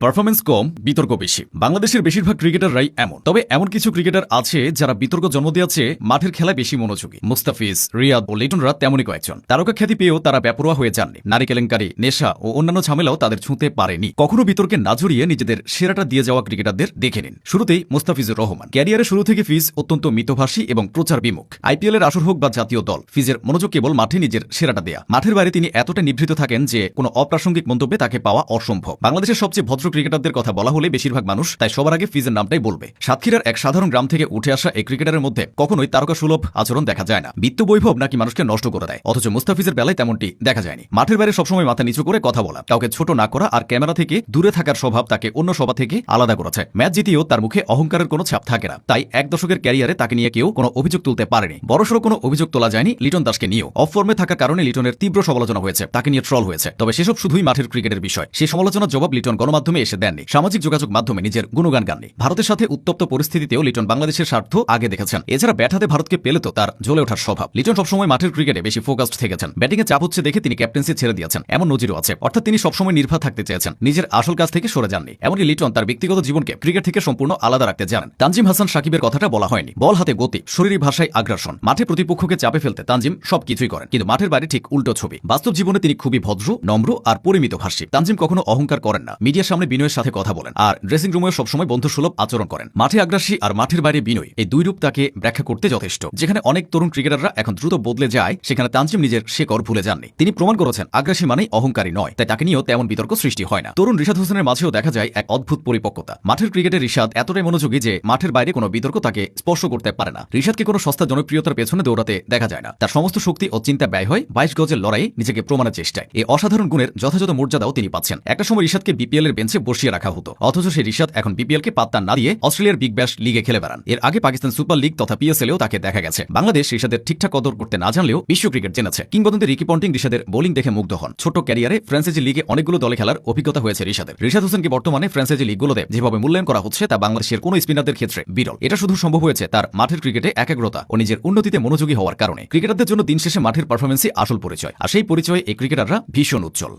Performance কম, বিতর্ক বেশি। বাংলাদেশের বেশিরভাগ ক্রিকেটাররাই এমন। তবে এমন কিছু ক্রিকেটার আছে যারা বিতর্ক জন্ম দিয়েছে, মাঠের খেলায় বেশি মনোযোগী। মুস্তাফিজ, রিয়াদ ও লিটনরা তেমনই কয়েকজন। তারকা খ্যাতি পেয়েও তারা বেপরোয়া হয়ে যাননি। নারী কেলেঙ্কারি, নেশা ও অন্যান্য ঝামেলাও তাদের ছুঁতে পারেনি। কখনো বিতর্কে না জড়িয়ে নিজেদের সেরাটা দিয়ে যাওয়া ক্রিকেটারদের দেখে নিন। শুরুতেই মুস্তাফিজুর রহমান। ক্যারিয়ারের শুরু থেকে ফিজ অত্যন্ত মিতভাষী এবং প্রচার বিমুখ। আইপিএল এর আসর হোক বা জাতীয় দল, ফিজের মনোযোগ কেবল মাঠে নিজের সেরাটা দেয়া। মাঠের বাইরে তিনি এতটা নিভৃত থাকেন যে কোনো অপ্রাসঙ্গিক মন্তব্যে তাকে পাওয়া অসম্ভব। বাংলাদেশের সবচেয়ে ভদ্র ক্রিকেটারদের কথা বলা হলে বেশিরভাগ মানুষ তাই সবার আগে ফিজের নামটাই বলবে। সাতক্ষীরার এক সাধারণ গ্রাম থেকে উঠে আসা এই ক্রিকেটারের মধ্যে কখনোই তারকা সুলভ আচরণ দেখা যায় না। বিত্ত বৈভব নাকি মানুষকে নষ্ট করে দেয়, অথচ মুস্তাফিজের বেলায় তেমনটি দেখা যায়নি। মাঠের বাইরে সবসময় মাথা নিচু করে কথা বলা, কাউকে ছোট না করা আর ক্যামেরা থেকে দূরে থাকার স্বভাব তাকে অন্য সভা থেকে আলাদা করেছে। ম্যাচ জিতিয়েও তার মুখে অহংকারের কোনো ছাপ থাকে না। তাই এক দশকের ক্যারিয়ারে তাকে নিয়ে কেউ কোনো অভিযোগ তুলতে পারেনি। বড়সড় কোনো অভিযোগ তোলা যায়নি লিটন দাসকে নিয়েও। অফ ফর্মে থাকার কারণে লিটনের তীব্র সমালোচনা হয়েছে, তাকে নিয়ে ট্রল হয়েছে। তবে সেসব শুধুই মাঠের ক্রিকেটের বিষয়। সেই সমালোচনার জবাব লিটন গণমাধ্যমে এসে দেননি, সামাজিক যোগাযোগ মাধ্যমে নিজের গুণগান গাননি। ভারতের সাথে উত্তপ্ত পরিস্থিতিতেও লিটন বাংলাদেশের স্বার্থ আগে দেখেছেন। এছাড়া ব্যাট হাতে ভারতকে পেলে তো তার জ্বলে ওঠার স্বভাব। লিটন সবসময় মাঠের ক্রিকেটে বেশি ফোকাসড থেকেছেন। ব্যাটিংয়ে চাপ হচ্ছে দেখে তিনি ক্যাপ্টেন্সি ছেড়ে দিয়েছেন, এমন নজিরও আছে। অর্থাৎ তিনি সবসময় নির্ভর থাকতে চেয়েছেন, নিজের আসল কাজ থেকে সরে যাননি। এমনকি লিটন তার ব্যক্তিগত জীবনকে ক্রিকেট থেকে সম্পূর্ণ আলাদা রাখতে জানেন। তানজিম হাসান সাকিবের কথাটা বলা হয়নি। বল হাতে গতি, শরীরী ভাষায় আগ্রাসন, মাঠে প্রতিপক্ষকে চাপে ফেলতে তানজিম সবকিছুই করেন। কিন্তু মাঠের বাইরে ঠিক উল্টো ছবি। বাস্তব জীবনে তিনি খুবই ভদ্র, নম্র আর পরিমিত ভাষী। তানজিম কখনো অহংকার করেন না, মিডিয়ার সামনে বিনয়ের সাথে কথা বলেন আর ড্রেসিং রুমেও সবসময় বন্ধুসুলভ আচরণ করেন। মাঠে আগ্রাসী আর মাঠের বাইরে বিনয়, এই দুই রূপ তাকে ব্যাখ্যা করতে যথেষ্ট। যেখানে অনেক তরুণ ক্রিকেটাররা এখন দ্রুত বদলে যায়, সেখানে তানজিম নিজের শেকড় ভুলে যাননি। তিনি প্রমাণ করেছেন আগ্রাসী মানেই অহংকারী নয়, তাই তাকে নিয়েও তেমন বিতর্ক সৃষ্টি হয় না। তরুণ রিশাদ হোসেনের মাঝেও দেখা যায় এক অদ্ভুত পরিপক্কতা। মাঠের ক্রিকেটে রিশাদ এতটাই মনোযোগী যে মাঠের বাইরে কোনো বিতর্ক তাকে স্পর্শ করতে পারে না। রিশাদকে কোনো সস্তা জনপ্রিয়তার পেছনে দৌড়াতে দেখা যায় না। তার সমস্ত শক্তি ও চিন্তা ব্যয় হয় 22 গজের লড়াই নিজেকে প্রমাণের চেষ্টায়। এই অসাধারণ গুণের যথাযথ মর্যাদাও তিনি পাচ্ছেন। একটা সময় রিশাদকে বিপিএল এর বেঞ্চে বসিয়ে রাখা হতো, অথচ সেই রিশাদ এখন বিপিএল কে পাত্তা না দিয়ে অস্ট্রেলিয়ার বিগ ব্যাশ লিগে খেলে বেড়ান। এর আগে পাকিস্তান সুপার লিগ তথা পিএসএলেও তাকে দেখা গেছে। বাংলাদেশ রিশাদের ঠিকঠাক কদর করতে না জানলেও বিশ্ব ক্রিকেট জেনেছে। কিংবদন্তি রিকি পন্টিং রিশাদের বোলিং দেখে মুগ্ধ হন। ছোট ক্যারিয়ারে ফ্র্যাঞ্চাইজি লিগে অনেকগুলো দলে খেলার অভিজ্ঞতা হয়েছে রিশাদের। রিশাদ হোসেনকে বর্তমানে ফ্র্যাঞ্চাইজি লিগগুলোতে যেভাবে মূল্যায়ন করা হচ্ছে তা বাংলাদেশের কোনো স্পিনারদের ক্ষেত্রে বিরল। এটা শুধু সম্ভব হয়েছে তার মাঠের ক্রিকেটে একাগ্রতা ও নিজের উন্নতিতে মনোযোগী হওয়ার কারণে। ক্রিকেটারদের জন্য দিন শেষে মাঠের পারফরমেন্সই আসল পরিচয়, আর সেই পরিচয়ে এই ক্রিকেটাররা ভীষণ উজ্জ্বল।